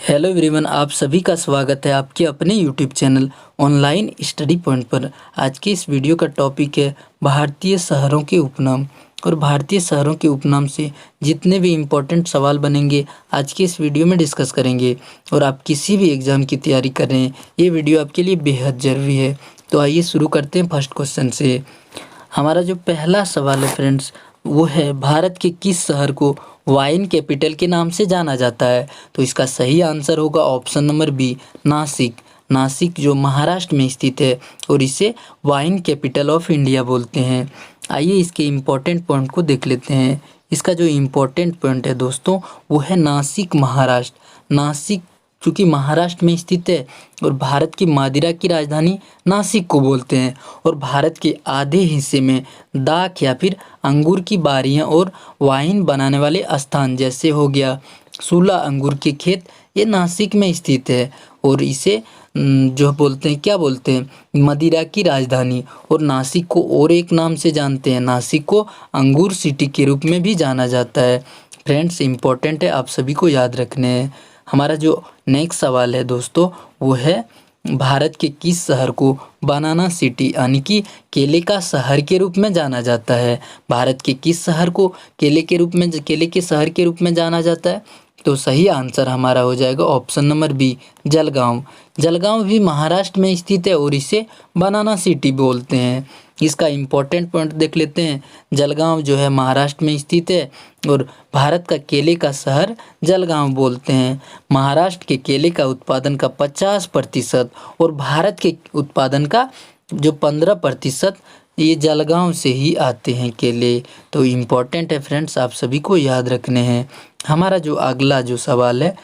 Hello everyone, आप सभी का स्वागत है आपके अपने YouTube channel online study point पर। आज के इस वीडियो का टॉपिक है भारतीय शहरों के उपनाम। और भारतीय शहरों के उपनाम से जितने भी इम्पोर्टेंट सवाल बनेंगे आज के इस वीडियो में डिस्कस करेंगे। और आप किसी भी एग्ज़ाम की तैयारी कर रहे हैं, ये वीडियो आपके लिए बेहद ज़रूरी है। तो आइए शुरू करते हैं फर्स्ट क्वेश्चन से। हमारा जो पहला सवाल है फ्रेंड्स, वो है भारत के किस शहर को वाइन कैपिटल के नाम से जाना जाता है। तो इसका सही आंसर होगा option number B, Nashik. Nashik जो महाराष्ट्र में स्थित है और इसे वाइन कैपिटल ऑफ इंडिया बोलते हैं। आइए इसके इम्पोर्टेंट पॉइंट को देख लेते हैं। इसका जो इम्पोर्टेंट पॉइंट है दोस्तों, वो है नासिक, महाराष्ट्र। नासिक चूँकि महाराष्ट्र में स्थित है और भारत की मदिरा की राजधानी नासिक को बोलते हैं। और भारत के आधे हिस्से में दाख या फिर अंगूर की बारियां और वाइन बनाने वाले स्थान जैसे हो गया सूला अंगूर के खेत, ये नासिक में स्थित है। और इसे जो बोलते हैं, क्या बोलते हैं, मदिरा की राजधानी। और नासिक को और एक नाम से जानते हैं, नासिक को अंगूर सिटी के रूप में भी जाना जाता है। फ्रेंड्स, इम्पोर्टेंट है, आप सभी को याद रखने हैं। हमारा जो नेक्स्ट सवाल है दोस्तों, वो है भारत के किस शहर को बनाना सिटी यानी कि केले का शहर के रूप में जाना जाता है। भारत के किस शहर को केले के शहर के रूप में जाना जाता है। तो सही आंसर हमारा हो जाएगा option number B, Jalgaon. Jalgaon भी महाराष्ट्र में स्थित है और इसे बनाना सिटी बोलते हैं। इसका इम्पोर्टेंट पॉइंट देख लेते हैं। जलगांव जो है महाराष्ट्र में स्थित है और भारत का केले का शहर जलगांव बोलते हैं। महाराष्ट्र के केले का उत्पादन का 50% और भारत के उत्पादन का जो 15% ये जलगांव से ही आते हैं केले। तो इम्पोर्टेंट है फ्रेंड्स, आप सभी को याद रखने हैं। हमारा जो अगला जो सवाल है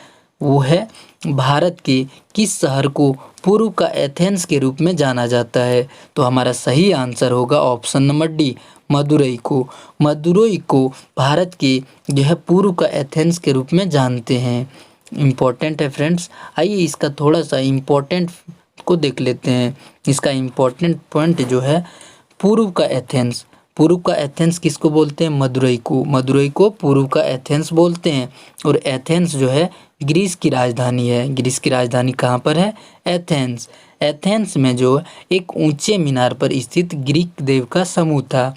वो है भारत के किस शहर को पूर्व का एथेंस के रूप में जाना जाता है। तो हमारा सही आंसर होगा ऑप्शन नंबर डी, मदुरई को। मदुरई को भारत के जो है पूर्व का एथेंस के रूप में जानते हैं। इम्पोर्टेंट है फ्रेंड्स। आइए इसका थोड़ा सा इम्पोर्टेंट को देख लेते हैं। इसका इम्पोर्टेंट पॉइंट जो है पूर्व का एथेंस। पूर्व का एथेंस किसको बोलते हैं? मदुरई को। मदुरई को पूर्व का एथेंस बोलते हैं। और एथेंस जो है ग्रीस की राजधानी है। ग्रीस की राजधानी कहाँ पर है? एथेंस। एथेंस में जो एक ऊंचे मीनार पर स्थित ग्रीक देव का समूह था,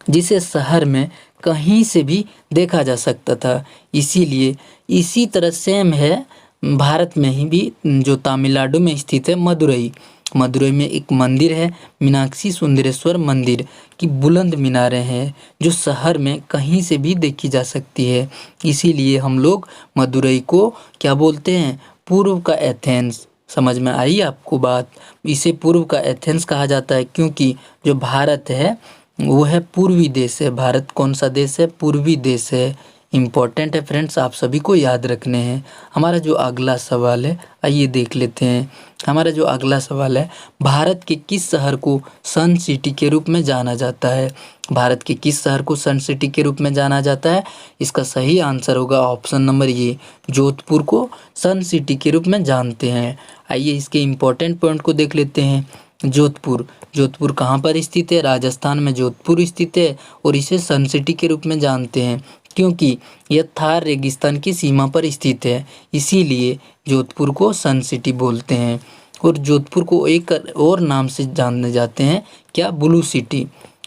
जिसे शहर में कहीं से भी देखा जा सकता था। इसीलिए इसी तरह सेम है भारत में ही भी जो तमिलनाडु में स्थित है मदुरई। मदुरई में एक मंदिर है, मीनाक्षी सुंदरेश्वर मंदिर की बुलंद मीनारें हैं जो शहर में कहीं से भी देखी जा सकती है। इसीलिए हम लोग मदुरई को क्या बोलते हैं? पूर्व का एथेंस। समझ में आई आपको बात? इसे पूर्व का एथेंस कहा जाता है क्योंकि जो भारत है वो है पूर्वी देश है। भारत कौन सा देश है? पूर्वी देश है। इम्पोर्टेंट है फ्रेंड्स, आप सभी को याद रखने हैं। हमारा जो अगला सवाल है आइए देख लेते हैं। हमारा जो अगला सवाल है, भारत के किस शहर को सन सिटी के रूप में जाना जाता है। भारत के किस शहर को सन सिटी के रूप में जाना जाता है? इसका सही आंसर होगा ऑप्शन नंबर ए, जोधपुर को सन सिटी के रूप में जानते हैं। आइए इसके इम्पोर्टेंट पॉइंट को देख लेते हैं। जोधपुर। जोधपुर कहाँ पर स्थित है? राजस्थान में जोधपुर स्थित है और इसे सन सिटी के रूप में जानते हैं क्योंकि यह थार रेगिस्तान की सीमा पर स्थित है। इसीलिए जोधपुर को सन सिटी बोलते हैं। और जोधपुर को एक और नाम से जाने जाते हैं, क्या? Blue city.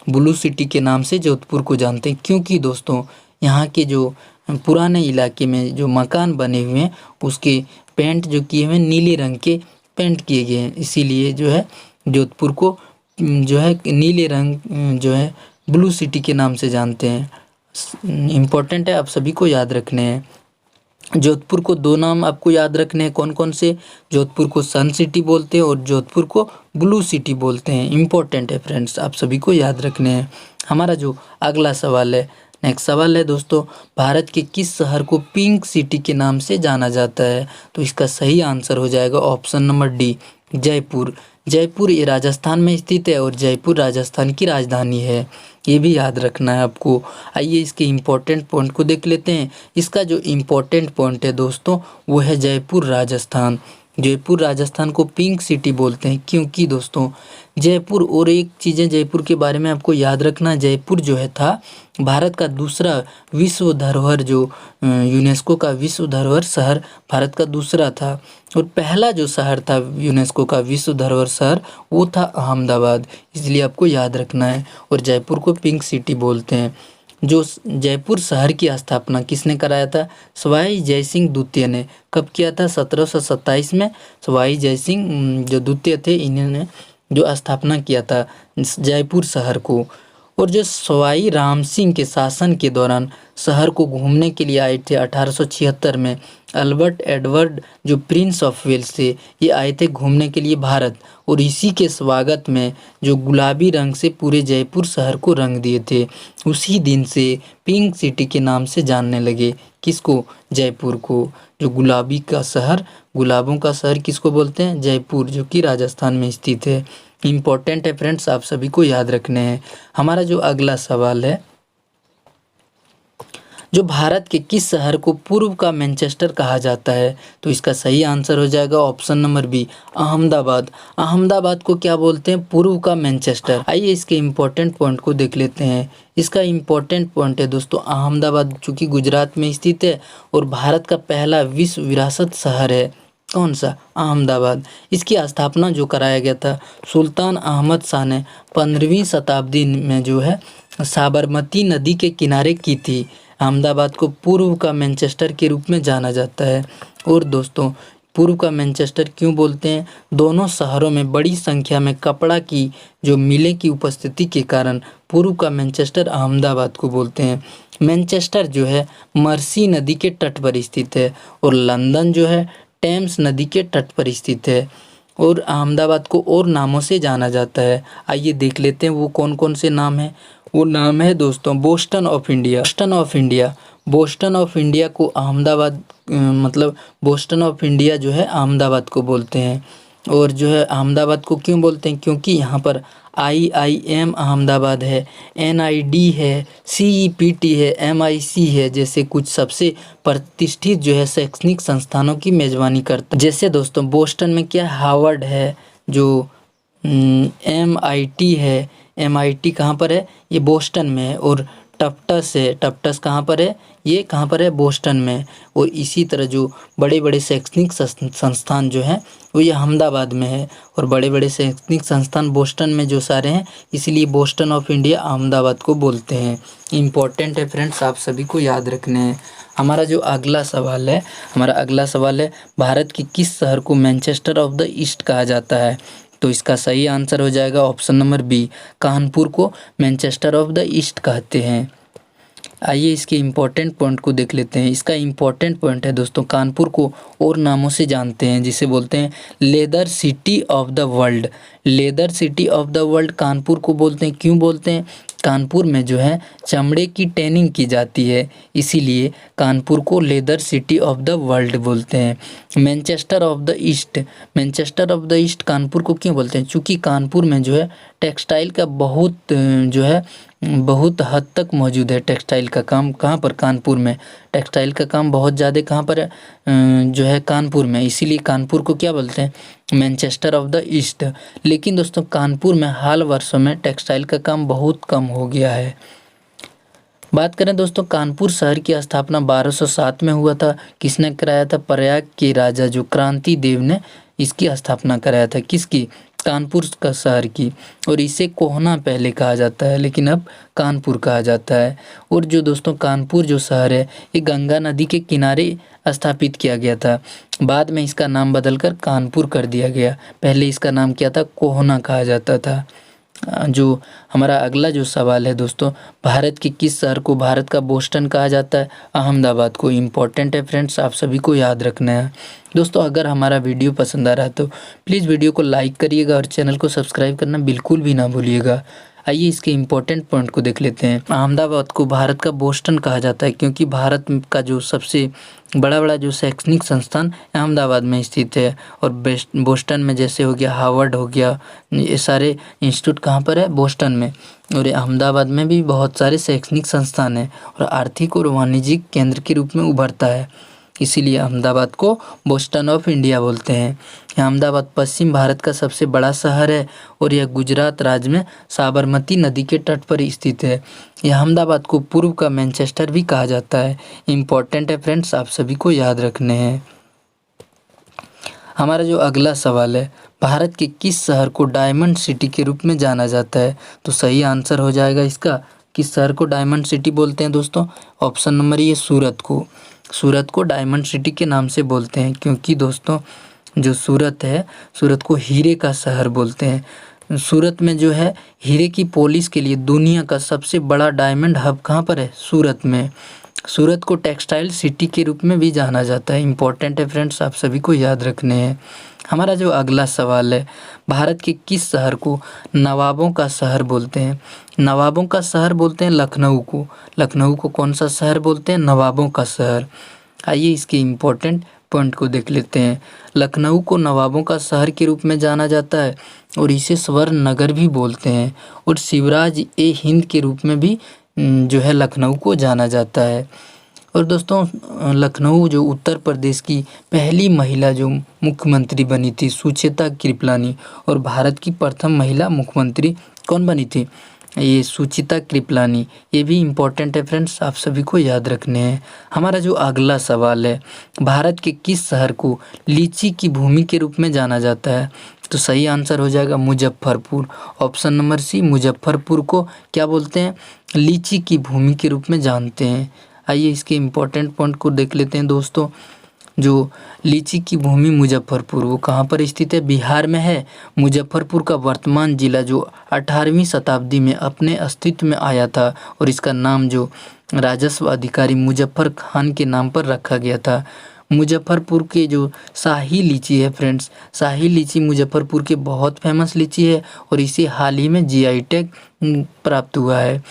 ब्लू सिटी के नाम से जोधपुर को जानते हैं क्योंकि दोस्तों यहाँ के जो पुराने इलाके में जो मकान बने हुए हैं उसके पेंट जो किए हुए नीले रंग के पेंट किए गए हैं। इसीलिए जो है जोधपुर को जो है नीले रंग जो है ब्लू सिटी के नाम से जानते हैं। इम्पोर्टेंट है, आप सभी को याद रखने हैं। जोधपुर को दो नाम आपको याद रखने हैं, कौन कौन से? जोधपुर को सन सिटी बोलते हैं और जोधपुर को ब्लू सिटी बोलते हैं। इम्पोर्टेंट है फ्रेंड्स, आप सभी को याद रखने हैं। हमारा जो अगला सवाल है, नेक्स्ट सवाल है दोस्तों, भारत के किस शहर को पिंक सिटी के नाम से जाना जाता है। तो इसका सही आंसर हो जाएगा option number D, Jaipur. Jaipur ये राजस्थान में स्थित है और जयपुर राजस्थान की राजधानी है। ये भी याद रखना है आपको। आइए इसके इम्पोर्टेंट पॉइंट को देख लेते हैं। इसका जो इम्पोर्टेंट पॉइंट है दोस्तों वो है जयपुर राजस्थान। जयपुर राजस्थान को पिंक सिटी बोलते हैं क्योंकि दोस्तों जयपुर, और एक चीज़ें जयपुर के बारे में आपको याद रखना, जयपुर जो है था भारत का दूसरा विश्व धरोहर जो यूनेस्को का विश्व धरोहर शहर भारत का दूसरा था, और पहला जो शहर था यूनेस्को का विश्व धरोहर शहर वो था अहमदाबाद, इसलिए आपको याद रखना है। और जयपुर को पिंक सिटी बोलते हैं। जो जयपुर शहर की स्थापना किसने कराया था? सवाई जय सिंह द्वितीय ने। कब किया था? 1727 में सवाई जय सिंह जो द्वितीय थे इन्होंने जो स्थापना किया था जयपुर शहर को। और जो सवाई राम सिंह के शासन के दौरान शहर को घूमने के लिए आए थे 1876 में अल्बर्ट एडवर्ड जो प्रिंस ऑफ वेल्स थे, ये आए थे घूमने के लिए भारत, और इसी के स्वागत में जो गुलाबी रंग से पूरे जयपुर शहर को रंग दिए थे। उसी दिन से पिंक सिटी के नाम से जानने लगे। किसको? जयपुर को। जो गुलाबी का शहर, गुलाबों का शहर किसको बोलते हैं? जयपुर, जो कि राजस्थान में स्थित है। इम्पोर्टेंट है फ्रेंड्स, आप सभी को याद रखने हैं। हमारा जो अगला सवाल है, जो भारत के किस शहर को पूर्व का मैनचेस्टर कहा जाता है? तो इसका सही आंसर हो जाएगा option number B, Ahmedabad. Ahmedabad को क्या बोलते हैं? पूर्व का मैनचेस्टर। आइए इसके इम्पोर्टेंट पॉइंट को देख लेते हैं। इसका इम्पोर्टेंट पॉइंट है दोस्तों, अहमदाबाद चूँकि गुजरात में स्थित है और भारत का पहला विश्व विरासत शहर है। कौन सा? अहमदाबाद। इसकी स्थापना जो कराया गया था सुल्तान अहमद शाह ने 15वीं शताब्दी में जो है साबरमती नदी के किनारे की थी। अहमदाबाद को पूर्व का मैनचेस्टर के रूप में जाना जाता है। और दोस्तों पूर्व का मैनचेस्टर क्यों बोलते हैं? दोनों शहरों में बड़ी संख्या में कपड़ा की जो मिलें की उपस्थिति के कारण पूर्व का मैनचेस्टर अहमदाबाद को बोलते हैं। मैनचेस्टर जो है मर्सी नदी के तट पर स्थित है और लंदन जो है टेम्स नदी के तट पर स्थित है। और अहमदाबाद को और नामों से जाना जाता है। आइए देख लेते हैं वो कौन कौन से नाम हैं। वो नाम है दोस्तों Boston of India. Boston of India, Boston of India को अहमदाबाद मतलब बोस्टन ऑफ इंडिया जो है अहमदाबाद को बोलते हैं। और जो है अहमदाबाद को क्यों बोलते हैं? क्योंकि यहाँ पर IIM अहमदाबाद है, NID है, CEPT है, MIC है, जैसे कुछ सबसे प्रतिष्ठित जो है शैक्षणिक संस्थानों की मेज़बानी करता है। जैसे दोस्तों बोस्टन में क्या हार्वर्ड है, जो MIT है, MIT कहाँ पर है? ये बोस्टन में है। और टफ्टस है, टफ्टस कहाँ पर है? ये कहाँ पर है? बोस्टन में। और इसी तरह जो बड़े बड़े शैक्षणिक संस्थान जो हैं वो ये अहमदाबाद में है, और बड़े बड़े शैक्षणिक संस्थान बोस्टन में जो सारे हैं, इसलिए बोस्टन ऑफ इंडिया अहमदाबाद को बोलते हैं। इम्पॉर्टेंट है फ्रेंड्स, आप सभी को याद रखने हैं। हमारा जो अगला सवाल है, भारत के किस शहर को मैनचेस्टर ऑफ द ईस्ट कहा जाता है? तो इसका सही आंसर हो जाएगा ऑप्शन नंबर बी, कानपुर को मैनचेस्टर ऑफ द ईस्ट कहते हैं। आइए इसके इम्पोर्टेंट पॉइंट को देख लेते हैं। इसका इम्पोर्टेंट पॉइंट है दोस्तों, कानपुर को और नामों से जानते हैं, जिसे बोलते हैं leather city of the world. Leather city of the world Kanpur को बोलते हैं। क्यों बोलते हैं? कानपुर में जो है चमड़े की टैनिंग की जाती है, इसीलिए कानपुर को leather city of the world बोलते हैं। Manchester of the east, Manchester of the east Kanpur को क्यों बोलते हैं? क्योंकि कानपुर में जो है टेक्सटाइल का बहुत हद तक मौजूद है। टेक्सटाइल का काम कहाँ पर? कानपुर में। टेक्सटाइल का काम बहुत ज़्यादा कहाँ पर है? जो है कानपुर में, इसीलिए कानपुर को क्या बोलते हैं? Manchester of the east. लेकिन दोस्तों कानपुर में हाल वर्षों में टेक्सटाइल का काम बहुत कम हो गया है। बात करें दोस्तों कानपुर शहर की स्थापना 1207 में हुआ था। किसने कराया था? प्रयाग के राजा जो क्रांति देव ने इसकी स्थापना कराया था। किसकी? कानपुर का शहर की। और इसे कोहना पहले कहा जाता है, लेकिन अब कानपुर कहा जाता है। और जो दोस्तों कानपुर जो शहर है ये गंगा नदी के किनारे स्थापित किया गया था। बाद में इसका नाम बदलकर कानपुर कर दिया गया। पहले इसका नाम क्या था? कोहना कहा जाता था। जो हमारा अगला जो सवाल है दोस्तों, भारत के किस शहर को भारत का बोस्टन कहा जाता है? अहमदाबाद को। इम्पोर्टेंट है फ्रेंड्स, आप सभी को याद रखना है। दोस्तों अगर हमारा वीडियो पसंद आ रहा है तो प्लीज़ वीडियो को लाइक करिएगा और चैनल को सब्सक्राइब करना बिल्कुल भी ना भूलिएगा। आइए इसके इम्पोर्टेंट पॉइंट को देख लेते हैं। अहमदाबाद को भारत का बोस्टन कहा जाता है क्योंकि भारत का जो सबसे बड़ा जो शैक्षणिक संस्थान अहमदाबाद में स्थित है। और बोस्टन में जैसे हो गया हार्वर्ड हो गया, ये सारे इंस्टीट्यूट कहाँ पर है? बोस्टन में। और अहमदाबाद में भी बहुत सारे शैक्षणिक संस्थान हैं और आर्थिक और वाणिज्यिक केंद्र के रूप में उभरता है। इसीलिए अहमदाबाद को बोस्टन ऑफ इंडिया बोलते हैं। अहमदाबाद पश्चिम भारत का सबसे बड़ा शहर है और यह गुजरात राज्य में साबरमती नदी के तट पर स्थित है। यह अहमदाबाद को पूर्व का मैनचेस्टर भी कहा जाता है। इम्पोर्टेंट है फ्रेंड्स, आप सभी को याद रखने हैं। हमारा जो अगला सवाल है, भारत के किस शहर को डायमंड सिटी के रूप में जाना जाता है? तो सही आंसर हो जाएगा इसका, किस शहर को डायमंड सिटी बोलते हैं दोस्तों? ऑप्शन नंबर ये सूरत को। सूरत को डायमंड सिटी के नाम से बोलते हैं क्योंकि दोस्तों जो सूरत है, सूरत को हीरे का शहर बोलते हैं। सूरत में जो है हीरे की पॉलिश के लिए दुनिया का सबसे बड़ा डायमंड हब कहाँ पर है? सूरत में। सूरत को टेक्सटाइल सिटी के रूप में भी जाना जाता है। इम्पोर्टेंट है फ्रेंड्स, आप सभी को याद रखने हैं। हमारा जो अगला सवाल है, भारत के किस शहर को नवाबों का शहर बोलते हैं? नवाबों का शहर बोलते हैं लखनऊ को। लखनऊ को कौन सा शहर बोलते हैं? नवाबों का शहर। आइए इसके इम्पोर्टेंट पॉइंट को देख लेते हैं। लखनऊ को नवाबों का शहर के रूप में जाना जाता है और इसे स्वर्ण नगर भी बोलते हैं और शिवराज ए हिंद के रूप में भी जो है लखनऊ को जाना जाता है। और दोस्तों लखनऊ जो उत्तर प्रदेश की पहली महिला जो मुख्यमंत्री बनी थी सुचेता कृपलानी, और भारत की प्रथम महिला मुख्यमंत्री कौन बनी थी? ये सुचिता कृपलानी। ये भी इम्पोर्टेंट है फ्रेंड्स, आप सभी को याद रखने हैं। हमारा जो अगला सवाल है, भारत के किस शहर को लीची की भूमि के रूप में जाना जाता है? तो सही आंसर हो जाएगा Muzaffarpur. Option number C, Muzaffarpur को क्या बोलते हैं? लीची की भूमि के रूप में जानते हैं। आइए इसके इम्पोर्टेंट पॉइंट को देख लेते हैं दोस्तों। जो लीची की भूमि मुजफ्फरपुर, वो कहाँ पर स्थित है? बिहार में है। मुजफ्फरपुर का वर्तमान जिला जो 18वीं शताब्दी में अपने अस्तित्व में आया था और इसका नाम जो राजस्व अधिकारी मुजफ्फर खान के नाम पर रखा गया था। मुजफ्फरपुर के जो शाही लीची है फ्रेंड्स, शाही लीची मुजफ्फरपुर के बहुत फेमस लीची है और इसे हाल ही में जीआई टैग प्राप्त हुआ है।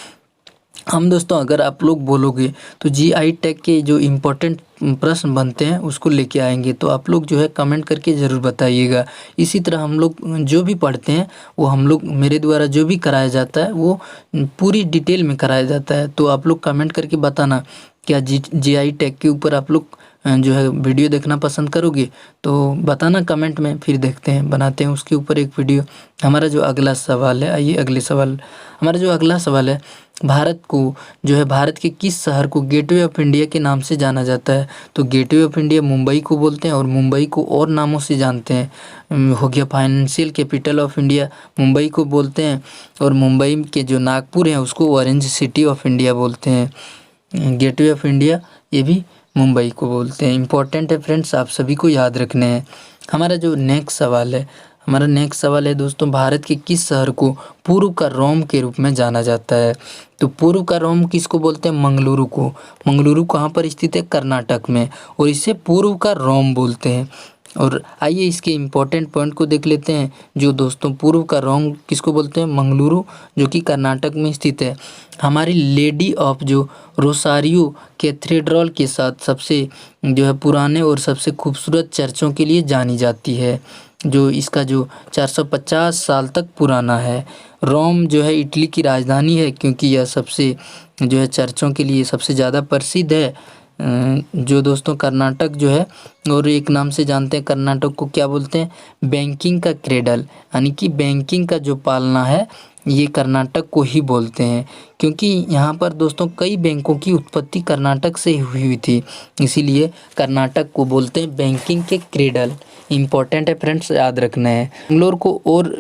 हम दोस्तों अगर आप लोग बोलोगे तो जीआई टैग के जो इम्पोर्टेंट प्रश्न बनते हैं उसको लेके आएंगे, तो आप लोग जो है कमेंट करके ज़रूर बताइएगा। इसी तरह हम लोग जो भी पढ़ते हैं वो हम लोग मेरे द्वारा जो भी कराया जाता है वो पूरी डिटेल में कराया जाता है। तो आप लोग कमेंट करके बताना क्या जीआई टैग के ऊपर आप लोग जो है वीडियो देखना पसंद करोगे, तो बताना कमेंट में, फिर देखते हैं बनाते हैं उसके ऊपर एक वीडियो। हमारा जो अगला सवाल है, आइए अगले सवाल। हमारा जो अगला सवाल है, भारत को जो है भारत के किस शहर को गेटवे ऑफ इंडिया के नाम से जाना जाता है? तो गेटवे ऑफ इंडिया मुंबई को बोलते हैं और मुंबई को और नामों से जानते हैं। हो गया financial capital of India, Mumbai को बोलते हैं, और मुंबई के जो नागपुर है उसको ऑरेंज सिटी ऑफ इंडिया बोलते हैं। गेटवे ऑफ इंडिया ये भी मुंबई को बोलते हैं। इम्पोर्टेंट है फ्रेंड्स, आप सभी को याद रखने हैं। हमारा जो नेक्स्ट सवाल है, हमारा नेक्स्ट सवाल है दोस्तों, भारत के किस शहर को पूर्व का रोम के रूप में जाना जाता है? तो पूर्व का रोम किसको बोलते हैं? मंगलुरु को। मंगलुरु कहाँ पर स्थित है? कर्नाटक में, और इसे पूर्व का रोम बोलते हैं। और आइए इसके इम्पोर्टेंट पॉइंट को देख लेते हैं। जो दोस्तों पूर्व का रोम किसको बोलते हैं? मंगलुरु, जो कि कर्नाटक में स्थित है। हमारी लेडी ऑफ जो रोसारियो कैथेड्रल के साथ सबसे जो है पुराने और सबसे खूबसूरत चर्चों के लिए जानी जाती है, जो इसका जो 450 साल तक पुराना है। रोम जो है इटली की राजधानी है क्योंकि यह सबसे जो है चर्चों के लिए सबसे ज़्यादा प्रसिद्ध है। जो दोस्तों कर्नाटक जो है, और एक नाम से जानते हैं कर्नाटक को क्या बोलते हैं? बैंकिंग का क्रेडल, यानी कि बैंकिंग का जो पालना है ये कर्नाटक को ही बोलते हैं, क्योंकि यहाँ पर दोस्तों कई बैंकों की उत्पत्ति कर्नाटक से हुई थी, इसीलिए कर्नाटक को बोलते हैं बैंकिंग के क्रेडल। इम्पोर्टेंट है फ्रेंड्स, याद रखना है। बेंगलोर को और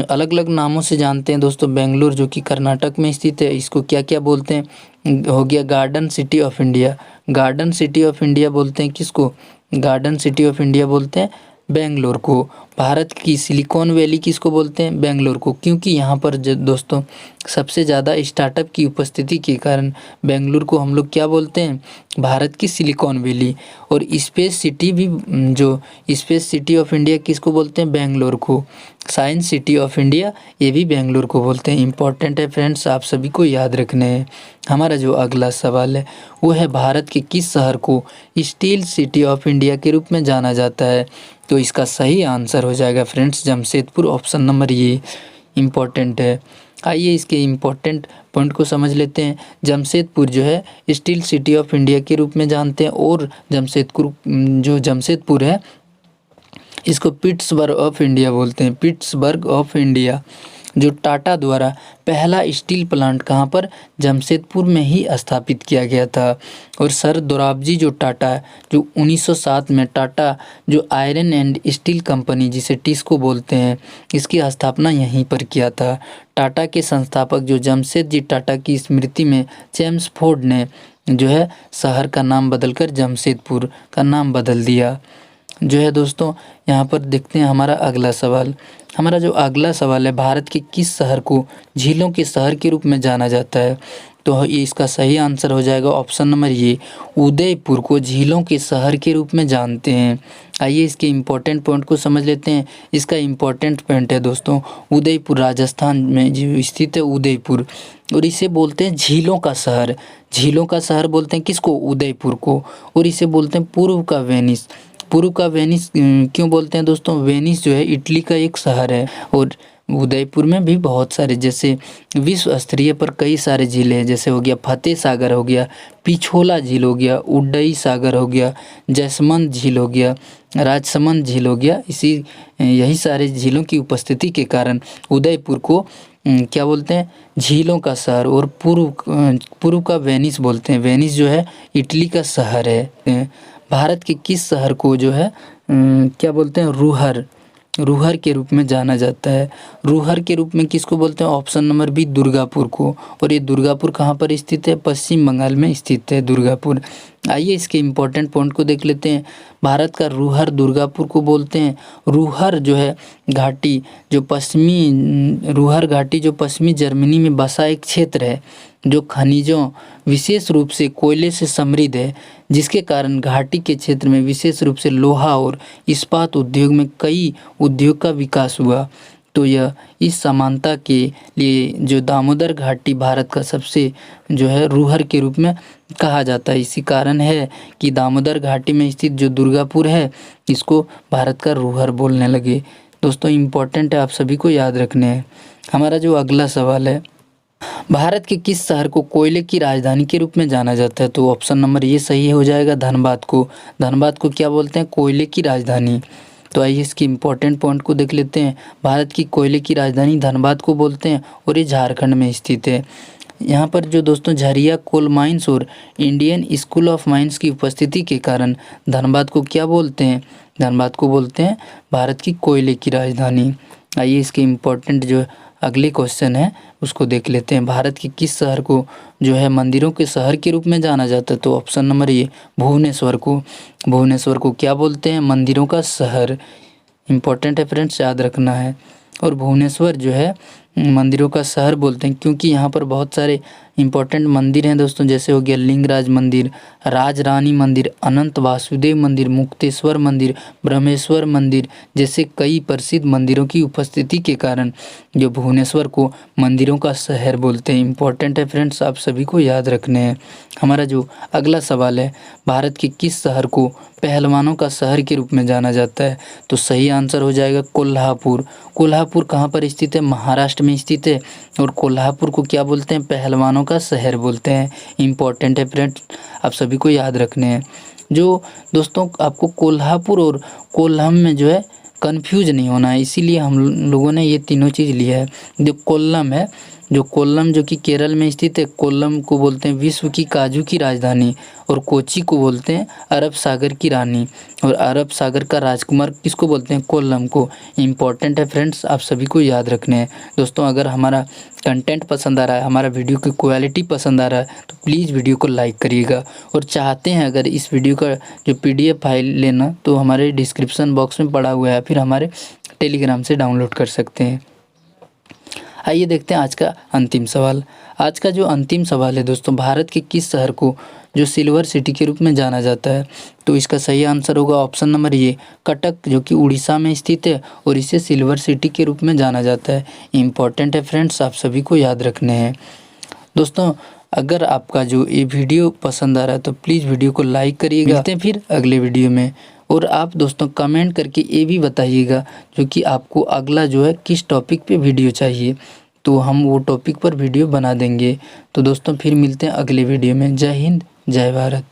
अलग अलग नामों से जानते हैं दोस्तों। बेंगलोर जो कि कर्नाटक में स्थित है, इसको क्या क्या बोलते हैं? हो गया garden city of India. Garden city of India बोलते हैं किसको? गार्डन सिटी ऑफ इंडिया बोलते हैं बेंगलोर को। भारत की सिलिकॉन वैली किसको बोलते हैं? बेंगलोर को, क्योंकि यहाँ पर दोस्तों सबसे ज़्यादा स्टार्टअप की उपस्थिति के कारण बेंगलुरु को हम लोग क्या बोलते हैं? भारत की सिलिकॉन वैली। और स्पेस सिटी भी, जो स्पेस सिटी ऑफ इंडिया किसको बोलते हैं? बेंगलोर को। साइंस सिटी ऑफ इंडिया ये भी बेंगलुरु को बोलते हैं। इंपॉर्टेंट है फ्रेंड्स, आप सभी को याद रखने हैं। हमारा जो अगला सवाल है वो है, भारत के किस शहर को स्टील सिटी ऑफ इंडिया के रूप में जाना जाता है? तो इसका सही आंसर हो जाएगा फ्रेंड्स जमशेदपुर। ऑप्शन नंबर ये इम्पॉर्टेंट है। आइए इसके इम्पोर्टेंट पॉइंट को समझ लेते हैं। जमशेदपुर जो है स्टील सिटी ऑफ इंडिया के रूप में जानते हैं, और जमशेदपुर है इसको पिट्सबर्ग ऑफ इंडिया बोलते हैं, पिट्सबर्ग ऑफ इंडिया। जो टाटा द्वारा पहला स्टील प्लांट कहाँ पर, जमशेदपुर में ही स्थापित किया गया था। और सर दोराबजी जो टाटा जो 1907 में टाटा जो आयरन एंड स्टील कंपनी जिसे टिस्को बोलते हैं, इसकी स्थापना यहीं पर किया था। टाटा के संस्थापक जो जमशेद जी टाटा की स्मृति में चेम्सफोर्ड ने जो है शहर का नाम बदलकर जमशेदपुर का नाम बदल दिया। जो है दोस्तों यहाँ पर देखते हैं हमारा अगला सवाल। हमारा जो अगला सवाल है, भारत के किस शहर को झीलों के शहर के रूप में जाना जाता है? तो ये इसका सही आंसर हो जाएगा ऑप्शन नंबर ये, उदयपुर को झीलों के शहर के रूप में जानते हैं। आइए इसके इम्पोर्टेंट पॉइंट को समझ लेते हैं। इसका इम्पोर्टेंट पॉइंट है दोस्तों, उदयपुर राजस्थान में जो स्थित है उदयपुर, और इसे बोलते हैं झीलों का शहर। झीलों का शहर बोलते हैं किसको, उदयपुर को। और इसे बोलते हैं पूर्व का वेनिस। पूर्व का वेनिस क्यों बोलते हैं दोस्तों, वेनिस जो है इटली का एक शहर है। और उदयपुर में भी बहुत सारे जैसे विश्व स्तरीय पर कई सारे झील हैं, जैसे हो गया फतेह सागर हो गया, पिछोला झील हो गया, उडई सागर हो गया, जसमंद झील हो गया, राजसमंद झील हो गया। यही सारे झीलों की उपस्थिति के कारण उदयपुर को क्या बोलते हैं, झीलों का शहर। और पूर्व का वेनिस बोलते हैं। वेनिस जो है इटली का शहर है। भारत के किस शहर को जो है क्या बोलते हैं, रूहर के रूप में जाना जाता है? रूहर के रूप में किसको बोलते हैं? ऑप्शन नंबर बी, दुर्गापुर को। और ये दुर्गापुर कहाँ पर स्थित है? पश्चिम बंगाल में स्थित है दुर्गापुर। आइए इसके इम्पोर्टेंट पॉइंट को देख लेते हैं। भारत का रूहर दुर्गापुर को बोलते हैं। रूहर जो है घाटी जो पश्चिमी जर्मनी में बसा एक क्षेत्र है जो खनिजों विशेष रूप से कोयले से समृद्ध है, जिसके कारण घाटी के क्षेत्र में विशेष रूप से लोहा और इस्पात उद्योग में कई उद्योग का विकास हुआ। तो यह इस समानता के लिए जो दामोदर घाटी भारत का सबसे जो है रूहर के रूप में कहा जाता है। इसी कारण है कि दामोदर घाटी में स्थित जो दुर्गापुर है इसको भारत का रूहर बोलने लगे। दोस्तों इम्पोर्टेंट है, आप सभी को याद रखने हैं। हमारा जो अगला सवाल है, भारत के किस शहर को कोयले की राजधानी के रूप में जाना जाता है? तो ऑप्शन नंबर ये सही हो जाएगा, धनबाद को। धनबाद को क्या बोलते हैं? कोयले की राजधानी। तो आइए इसकी इम्पोर्टेंट पॉइंट को देख लेते हैं। भारत की कोयले की राजधानी धनबाद को बोलते हैं और ये झारखंड में स्थित है। यहाँ पर जो दोस्तों झरिया कोल माइंस और इंडियन स्कूल ऑफ माइंस की उपस्थिति के कारण धनबाद को क्या बोलते हैं? धनबाद को बोलते हैं भारत की कोयले की राजधानी। आइए इसके इम्पोर्टेंट जो अगले क्वेश्चन है उसको देख लेते हैं। भारत के किस शहर को जो है मंदिरों के शहर के रूप में जाना जाता है? तो ऑप्शन नंबर ये, भुवनेश्वर को। भुवनेश्वर को क्या बोलते हैं? मंदिरों का शहर। इम्पोर्टेंट है फ्रेंड्स, याद रखना है। और भुवनेश्वर जो है मंदिरों का शहर बोलते हैं क्योंकि यहाँ पर बहुत सारे इंपॉर्टेंट मंदिर हैं दोस्तों, जैसे हो गया लिंगराज मंदिर, राजरानी मंदिर, अनंत वासुदेव मंदिर, मुक्तेश्वर मंदिर, ब्रह्मेश्वर मंदिर जैसे कई प्रसिद्ध मंदिरों की उपस्थिति के कारण जो भुवनेश्वर को मंदिरों का शहर बोलते हैं। इंपॉर्टेंट है फ्रेंड्स, आप सभी को याद रखने हैं। हमारा जो अगला सवाल है, भारत के किस शहर को पहलवानों का शहर के रूप में जाना जाता है? तो सही आंसर हो जाएगा कोल्हापुर। कोल्हापुर कहाँ पर स्थित है? महाराष्ट्र में स्थित है। और कोल्हापुर को क्या बोलते हैं? पहलवानों का शहर बोलते हैं। इम्पॉर्टेंट है फ्रेंड्स, आप सभी को याद रखने हैं। जो दोस्तों आपको कोल्हापुर और कोल्लम में जो है कंफ्यूज नहीं होना है, इसीलिए हम लोगों ने ये तीनों चीज़ लिया है। जो कोल्लम है, जो कोल्लम जो कि केरल में स्थित है, कोल्लम को बोलते हैं विश्व की काजू की राजधानी। और कोची को बोलते हैं अरब सागर की रानी। और अरब सागर का राजकुमार किसको बोलते हैं? कोल्लम को। इम्पॉर्टेंट है फ्रेंड्स, आप सभी को याद रखने हैं। दोस्तों अगर हमारा कंटेंट पसंद आ रहा है, हमारा वीडियो की क्वालिटी पसंद आ रहा है तो प्लीज़ वीडियो को लाइक करिएगा। और चाहते हैं अगर इस वीडियो का जो PDF फाइल लेना तो हमारे डिस्क्रिप्शन बॉक्स में पड़ा हुआ है, फिर हमारे टेलीग्राम से डाउनलोड कर सकते हैं। आइए देखते हैं आज का अंतिम सवाल। आज का जो अंतिम सवाल है दोस्तों, भारत के किस शहर को जो सिल्वर सिटी के रूप में जाना जाता है? तो इसका सही आंसर होगा ऑप्शन नंबर ये, कटक, जो कि उड़ीसा में स्थित है और इसे सिल्वर सिटी के रूप में जाना जाता है। इम्पॉर्टेंट है फ्रेंड्स, आप सभी को याद रखने हैं। दोस्तों अगर आपका जो ये वीडियो पसंद आ रहा है तो प्लीज़ वीडियो को लाइक करिएगा। मिलते हैं फिर अगले वीडियो में। और आप दोस्तों कमेंट करके ये भी बताइएगा जो कि आपको अगला जो है किस टॉपिक पे वीडियो चाहिए। तो हम वो टॉपिक पर वीडियो बना देंगे। तो दोस्तों फिर मिलते हैं अगले वीडियो में। जय हिंद, जय भारत।